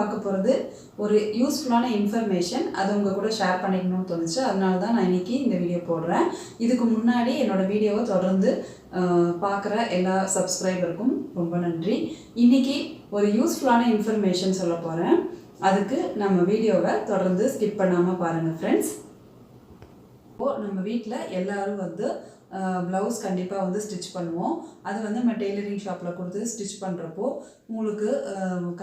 பார்க்க போகிறது ஒரு யூஸ்ஃபுல்லான இன்ஃபர்மேஷன். அது உங்கள் கூட ஷேர் பண்ணிக்கணும்னு தோணுச்சு. அதனால தான் நான் இன்றைக்கி இந்த வீடியோ போடுறேன். இதுக்கு முன்னாடி என்னோடய வீடியோவை தொடர்ந்து பார்க்குற எல்லா சப்ஸ்கிரைபருக்கும் ரொம்ப நன்றி. இன்றைக்கி ஒரு யூஸ்ஃபுல்லான இன்ஃபர்மேஷன் சொல்ல போகிறேன். அதுக்கு நம்ம வீடியோவை தொடர்ந்து ஸ்கிப் பண்ணாமல் பாருங்கள் ஃப்ரெண்ட்ஸ். இப்போது நம்ம வீட்டில் எல்லோரும் ப்ளவுஸ் கண்டிப்பாக ஸ்டிச் பண்ணுவோம். அது நம்ம டெய்லரிங் ஷாப்பில் கொடுத்து ஸ்டிச் பண்ணுறப்போ உங்களுக்கு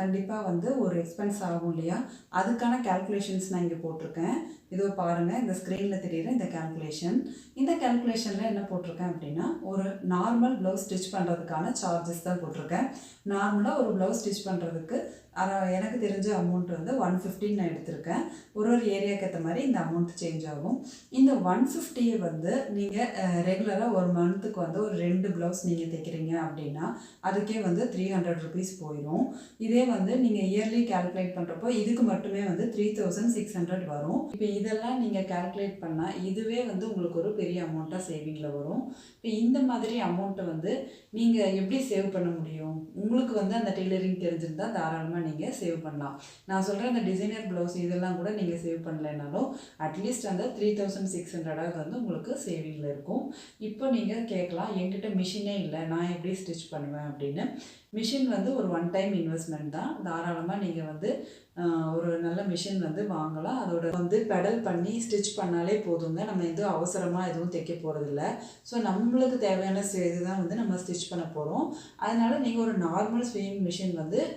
கண்டிப்பாக ஒரு எக்ஸ்பென்ஸ் ஆகும் இல்லையா? அதுக்கான கேல்குலேஷன்ஸ் நான் இங்கே போட்டிருக்கேன். இதோ பாருங்கள், இந்த ஸ்க்ரீனில் தெரியுற இந்த கேல்குலேஷன். இந்த கேல்குலேஷனில் என்ன போட்டிருக்கேன் அப்படின்னா, ஒரு நார்மல் ப்ளவுஸ் ஸ்டிச் பண்ணுறதுக்கான சார்ஜஸ் தான் போட்டிருக்கேன். நார்மலாக ஒரு ப்ளவுஸ் ஸ்டிச் பண்ணுறதுக்கு எனக்கு தெரிஞ்ச அமௌண்ட் 150 நான் எடுத்திருக்கேன். ஒரு ஏரியாவுக்கு ஏற்ற மாதிரி இந்த அமௌண்ட் சேஞ்ச் ஆகும். இந்த 150 நீங்கள் ரெகுலராக ஒரு மந்த்துக்கு ஒரு 2 ப்ளவுஸ் நீங்கள் தைக்கிறீங்க அப்படின்னா அதுக்கே 300 ருபீஸ் போயிடும். இதே நீங்கள் இயர்லி கேல்குலேட் பண்ணுறப்போ இதுக்கு மட்டுமே 3600 வரும். இப்போ இதெல்லாம் நீங்கள் கேல்குலேட் பண்ணால் இதுவே உங்களுக்கு ஒரு பெரிய அமௌண்ட்டாக சேவிங்கில் வரும். இப்போ இந்த மாதிரி அமௌண்ட்டை நீங்கள் எப்படி சேவ் பண்ண முடியும்? உங்களுக்கு அந்த டெய்லரிங் தெரிஞ்சிருந்தால் தாராளமாக நீங்கள் சேவ் பண்ணலாம். நான் சொல்கிற அந்த டிசைனர் ப்ளவுஸ் இதெல்லாம் கூட நீங்கள் சேவ் பண்ணலைனாலும் அட்லீஸ்ட் அந்த 3600 உங்களுக்கு சேவிங்கில் இருக்கும். இப்போ நீங்கள் கேட்கலாம், என்கிட்ட மிஷினே இல்லை, நான் எப்படி ஸ்டிச் பண்ணுவேன் அப்படின்னு. மிஷின் ஒரு ஒன் டைம் இன்வெஸ்ட்மெண்ட் தான். தாராளமாக நீங்கள் ஒரு நல்ல மிஷின் வாங்கலாம். அதோட பெடல் பண்ணி ஸ்டிச் பண்ணாலே போதுங்க. நம்ம எதுவும் அவசரமாக எதுவும் தைக்க போகிறதில்ல. ஸோ நம்மளுக்கு தேவையான இதுதான் நம்ம ஸ்டிச் பண்ண போகிறோம். அதனால் நீங்கள் ஒரு நார்மல் ஸ்விங் மிஷின்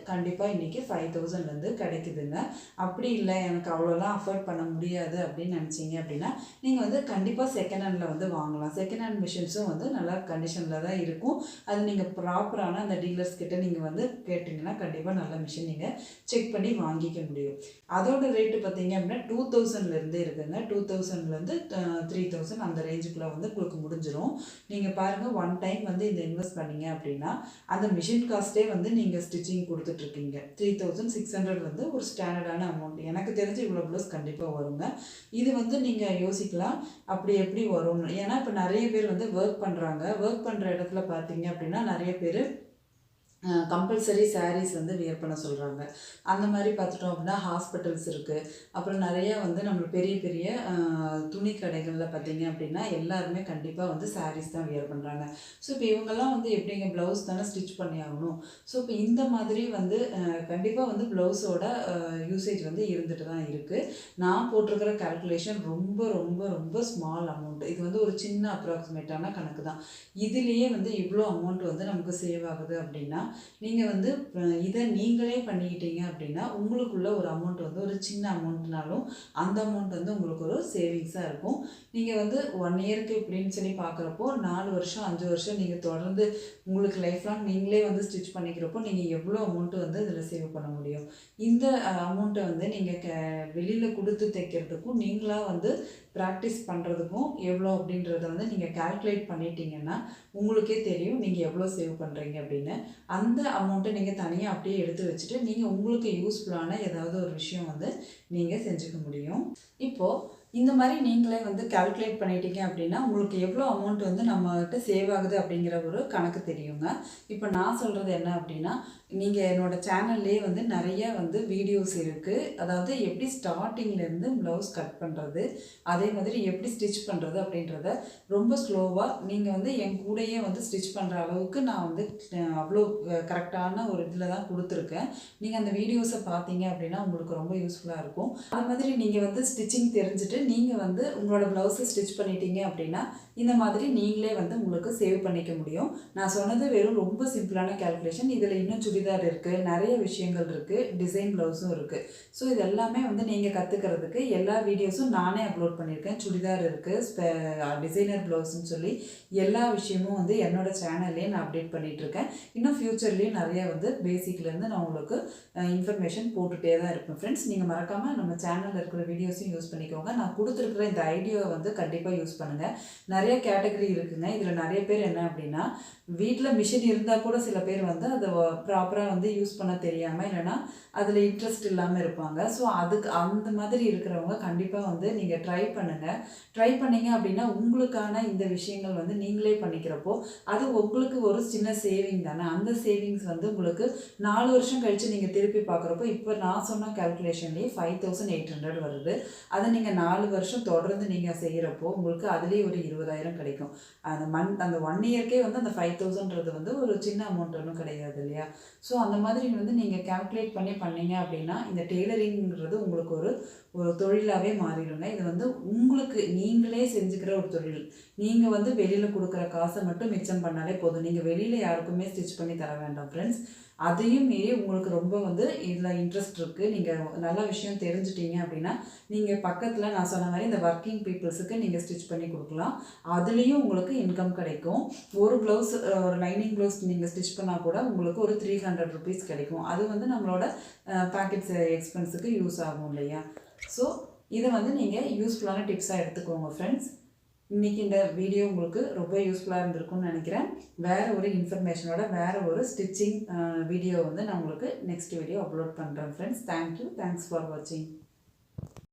கண்டிப்பாக இன்றைக்கி 5000 கிடைக்குதுங்க. அப்படி இல்லை, எனக்கு அவ்வளோலாம் அஃபோர்ட் பண்ண முடியாது அப்படின்னு நினச்சிங்க அப்படின்னா நீங்கள் கண்டிப்பாக செகண்ட் ஹேண்டில் வாங்கலாம். செகண்ட் ஹேண்ட் மிஷின்ஸும் நல்லா கண்டிஷனில் தான் இருக்கும். அது நீங்கள் ப்ராப்பரான அந்த டீலர்ஸ் கிட்ட நீங்கள் கேட்டிங்கன்னா கண்டிப்பாக நல்ல மிஷின் நீங்கள் செக் பண்ணி வாங்கிக்க முடியும். அதோட ரேட்டு பார்த்தீங்க அப்படின்னா 2000லேருந்தே இருக்குங்க. 2000லேருந்து 3000 அந்த ரேஞ்சுக்குள்ளே உங்களுக்கு முடிஞ்சிடும். நீங்கள் பாருங்கள், ஒன் டைம் இந்த இன்வெஸ்ட் பண்ணீங்க அப்படின்னா அந்த மிஷின் காஸ்ட்டே நீங்கள் ஸ்டிச்சிங் கொடுத்துட்ருக்கீங்க. 3600 ஒரு ஸ்டாண்டர்டான அமௌண்ட். எனக்கு தெரிஞ்சு இவ்வளோ ப்ளவுஸ் கண்டிப்பாக வருங்க. இது நீங்கள் யோசிக்கலாம், அப்படி எப்படி வரும்னு. ஏன்னா இப்போ நிறைய பேர் ஒர்க் பண்ணுறாங்க. ஒர்க் பண்ணுற இடத்துல பார்த்தீங்க அப்படின்னா நிறைய பேர் கம்பல்சரி சாரீஸ் வியர் பண்ண சொல்கிறாங்க. அந்த மாதிரி பார்த்துட்டோம் அப்படின்னா ஹாஸ்பிட்டல்ஸ் இருக்குது. அப்புறம் நிறையா நம்மளுக்கு பெரிய பெரிய துணி கடைகளில் பார்த்தீங்க அப்படின்னா எல்லாருமே கண்டிப்பாக சாரீஸ் தான் வியர் பண்ணுறாங்க. ஸோ இப்போ இவங்கெல்லாம் எப்படிங்க ப்ளவுஸ் தானே ஸ்டிச் பண்ணி ஆகணும். ஸோ இப்போ இந்த மாதிரி கண்டிப்பாக ப்ளவுஸோட யூசேஜ் இருந்துட்டு தான் இருக்குது. நான் போட்டிருக்கிற கேல்குலேஷன் ரொம்ப ரொம்ப ரொம்ப ஸ்மால் அமௌண்ட். இது ஒரு சின்ன அப்ராக்சிமேட்டான கணக்கு தான். இதுலேயே இவ்வளோ அமௌண்ட் நமக்கு சேவ் ஆகுது அப்படின்னா நீங்கள் இதை நீங்களே பண்ணிக்கிட்டீங்க அப்படின்னா உங்களுக்குள்ள ஒரு அமௌண்ட் ஒரு சின்ன அமௌண்ட்னாலும் அந்த அமௌண்ட் உங்களுக்கு ஒரு சேவிங்ஸாக இருக்கும். நீங்கள் 1 இயருக்கு இப்படின்னு சொல்லி பார்க்குறப்போ 4 வருஷம் 5 வருஷம் நீங்கள் தொடர்ந்து உங்களுக்கு லைஃப் லாங் நீங்களே ஸ்டிச் பண்ணிக்கிறப்போ நீங்கள் எவ்வளோ அமௌண்ட்டு இதில் சேவ் பண்ண முடியும்? இந்த அமௌண்ட்டை நீங்கள் வெளியில் கொடுத்து தைக்கிறதுக்கும் நீங்களாக ப்ராக்டிஸ் பண்ணுறதுக்கும் எவ்வளோ அப்படின்றத நீங்கள் கால்குலேட் பண்ணிட்டீங்கன்னா உங்களுக்கே தெரியும் நீங்கள் எவ்வளோ சேவ் பண்ணுறீங்க அப்படின்னு. அந்த அமௌண்ட்டை நீங்கள் தனியாக அப்படியே எடுத்து வச்சுட்டு நீங்கள் உங்களுக்கு யூஸ்ஃபுல்லான ஏதாவது ஒரு விஷயம் நீங்கள் செஞ்சுக்க முடியும். இப்போது இந்த மாதிரி நீங்களே கால்குலேட் பண்ணிட்டீங்க அப்படின்னா உங்களுக்கு எவ்வளோ அமௌண்ட் நம்மகிட்ட சேவ் ஆகுது அப்படிங்கிற ஒரு கணக்கு தெரியுங்க. இப்போ நான் சொல்கிறது என்ன அப்படின்னா, நீங்கள் என்னோடய சேனல்லே நிறைய வீடியோஸ் இருக்குது. அதாவது எப்படி ஸ்டார்டிங்லேருந்து ப்ளவுஸ் கட் பண்ணுறது, அதே மாதிரி எப்படி ஸ்டிச் பண்ணுறது அப்படின்றத ரொம்ப ஸ்லோவாக நீங்கள் என் கூடையே ஸ்டிச் பண்ணுற அளவுக்கு நான் அவ்வளோ கரெக்டான ஒரு இதில் தான் கொடுத்துருக்கேன். நீங்கள் அந்த வீடியோஸை பார்த்தீங்க அப்படின்னா உங்களுக்கு ரொம்ப யூஸ்ஃபுல்லாக இருக்கும். அது மாதிரி நீங்கள் ஸ்டிச்சிங் தெரிஞ்சுட்டு நீங்கள் உங்களோட ப்ளவுஸை ஸ்டிச் பண்ணிட்டீங்க அப்படின்னா இந்த மாதிரி நீங்களே உங்களுக்கு சேவ் பண்ணிக்க முடியும். நான் சொன்னது வெறும் ரொம்ப சிம்பிளான கேல்குலேஷன். இதில் இன்னும் சுடிதார் இருக்குது, நிறைய விஷயங்கள் இருக்குது, டிசைன் ப்ளவுஸும் இருக்குது. ஸோ இது எல்லாமே நீங்கள் கற்றுக்கிறதுக்கு எல்லா வீடியோஸும் நானே அப்லோட் பண்ணியிருக்கேன். சுடிதார் இருக்குது, டிசைனர் ப்ளவுஸ்ன்னு சொல்லி எல்லா விஷயமும் என்னோட சேனல்லே நான் அப்டேட் பண்ணிகிட்ருக்கேன். இன்னும் ஃப்யூச்சர்லேயும் நிறைய பேசிக்லேருந்து நான் உங்களுக்கு இன்ஃபர்மேஷன் போட்டுகிட்டே தான் இருப்பேன் ஃப்ரெண்ட்ஸ். நீங்கள் மறக்காமல் நம்ம சேனலில் இருக்கிற வீடியோஸையும் யூஸ் பண்ணிக்கோங்க. நான் கொடுத்துருக்குற இந்த ஐடியாவை கண்டிப்பாக யூஸ் பண்ணுங்கள். நிறைய நிறைய கேட்டகரி இருக்குங்க. இதில் நிறைய பேர் என்ன அப்படின்னா, வீட்டில் மிஷின் இருந்தால் கூட சில பேர் வந்து அதை ப்ராப்பராக வந்து யூஸ் பண்ண தெரியாமல் இல்லைன்னா அதில் இன்ட்ரெஸ்ட் இல்லாமல் இருப்பாங்க. ஸோ அதுக்கு அந்த மாதிரி இருக்கிறவங்க கண்டிப்பாக வந்து நீங்கள் ட்ரை பண்ணுங்கள். ட்ரை பண்ணிங்க அப்படின்னா உங்களுக்கான இந்த விஷயங்கள் வந்து நீங்களே பண்ணிக்கிறப்போ அது உங்களுக்கு ஒரு சின்ன சேவிங் தானே. அந்த சேவிங்ஸ் வந்து உங்களுக்கு 4 வருஷம் கழித்து நீங்கள் திருப்பி பார்க்குறப்போ இப்போ நான் சொன்ன கேல்குலேஷன்லேயே 5800 வருது. அதை நீங்கள் 4 வருஷம் தொடர்ந்து நீங்கள் செய்கிறப்போ உங்களுக்கு அதுலேயே ஒரு 20,000 கிடைக்கும். அந்த 1 இயர்க்கே வந்து அந்த 5,000ன்றது வந்து ஒரு சின்ன அமௌண்ட் ஒன்றும் கிடையாது இல்லையா. ஸோ அந்த மாதிரி வந்து நீங்கள் கேல்குலேட் பண்ணீங்க அப்படின்னா இந்த டெய்லரிங்கிறது உங்களுக்கு ஒரு தொழிலாகவே மாறிடுங்க. இது வந்து உங்களுக்கு நீங்களே செஞ்சுக்கிற ஒரு தொழில். நீங்கள் வந்து வெளியில் கொடுக்குற காசை மட்டும் மிச்சம் பண்ணாலே போதும். நீங்கள் வெளியில் யாருக்குமே ஸ்டிச் பண்ணி தர வேண்டாம் ஃப்ரெண்ட்ஸ். அதையும் மீறி உங்களுக்கு ரொம்ப வந்து இதில் இன்ட்ரெஸ்ட் இருக்குது, நீங்கள் நல்ல விஷயம் தெரிஞ்சிட்டிங்க அப்படின்னா நீங்கள் பக்கத்தில் நான் சொன்ன மாதிரி இந்த ஒர்க்கிங் பீப்புள்ஸுக்கு நீங்கள் ஸ்டிச் பண்ணி கொடுக்கலாம். அதுலேயும் உங்களுக்கு இன்கம் கிடைக்கும். ஒரு ப்ளவுஸ் ஒரு லைனிங் ப்ளவுஸ் நீங்கள் ஸ்டிச் பண்ணால் கூட உங்களுக்கு ஒரு 300 ருபீஸ் கிடைக்கும். அது வந்து நம்மளோட பேக்கெட்ஸ் எக்ஸ்பென்ஸுக்கு யூஸ் ஆகும் இல்லையா. ஸோ இதை வந்து நீங்கள் யூஸ்ஃபுல்லான டிப்ஸாக எடுத்துக்கோங்க ஃப்ரெண்ட்ஸ். இன்றைக்கி இந்த வீடியோ உங்களுக்கு ரொம்ப யூஸ்ஃபுல்லாக இருந்திருக்கும்னு நினைக்கிறேன். வேறு ஒரு இன்ஃபர்மேஷனோட வேறு ஒரு ஸ்டிச்சிங் வீடியோ வந்து நான் உங்களுக்கு நெக்ஸ்ட் வீடியோ அப்லோட் பண்ணுறேன் ஃப்ரெண்ட்ஸ். தேங்க்யூ. தேங்க்ஸ் ஃபார் வாட்சிங்.